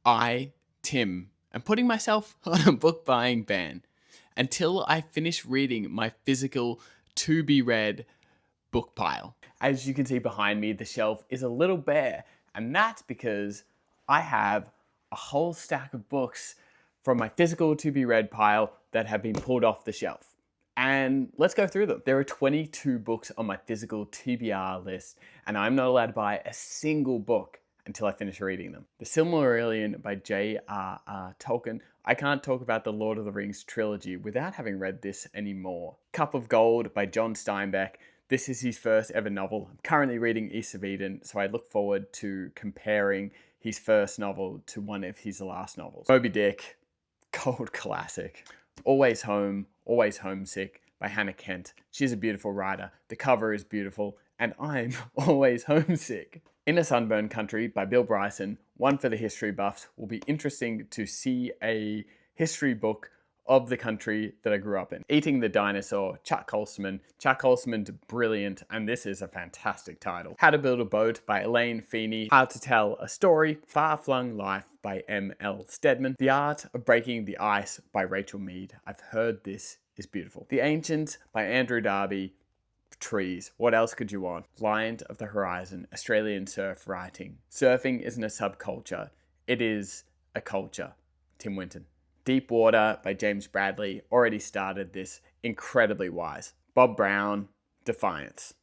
I, Tim, am putting myself on a book buying ban until I finish reading my physical to be read book pile. As you can see behind me, the shelf is a little bare, and that's because I have a whole stack of books from my physical to be read pile that have been pulled off the shelf. And let's go through them. There are 22 books on my physical TBR list, and I'm not allowed to buy a single book until I finish reading them. The Silmarillion by J.R.R. Tolkien. I can't talk about the Lord of the Rings trilogy without having read this anymore. Cup of Gold by John Steinbeck. This is his first ever novel. I'm currently reading East of Eden, so I look forward to comparing his first novel to one of his last novels. Moby Dick, cold classic. Always Home, Always Homesick by Hannah Kent. She's a beautiful writer. The cover is beautiful, and I'm always homesick. In a Sunburned Country by Bill Bryson, one for the history buffs. Will be interesting to see a history book of the country that I grew up in. Eating the Dinosaur, Chuck Holzman. Chuck Holzman's brilliant, and this is a fantastic title. How to Build a Boat by Elaine Feeney. How to Tell a Story, Far-Flung Life by M.L. Stedman. The Art of Breaking the Ice by Rachel Mead. I've heard this is beautiful. The Ancients by Andrew Darby. Trees. What else could you want? Lions of the Horizon, Australian surf writing. Surfing isn't a subculture, it is a culture. Tim Winton. Deep Water by James Bradley. Already started this. Incredibly wise. Bob Brown. Defiance.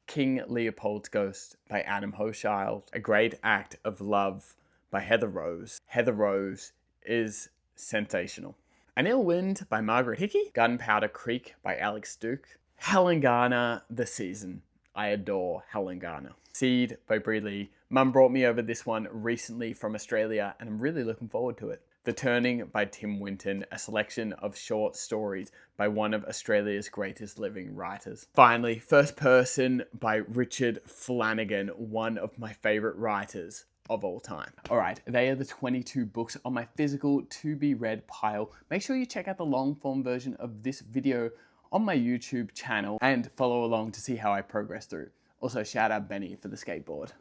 King Leopold's Ghost by Adam Hochschild. A Great Act of Love by Heather Rose. Heather Rose is sensational. An Ill Wind by Margaret Hickey. Gunpowder Creek by Alex Duke. Helen Garner, The Season. I adore Helen Garner. Seed by Brie Lee. Mum brought me over this one recently from Australia, and I'm really looking forward to it. The Turning by Tim Winton, a selection of short stories by one of Australia's greatest living writers. Finally, First Person by Richard Flanagan, one of my favorite writers of all time. All right, they are the 22 books on my physical to be read pile. Make sure you check out the long form version of this video on my YouTube channel and follow along to see how I progress through. Also, shout out Benny for the skateboard.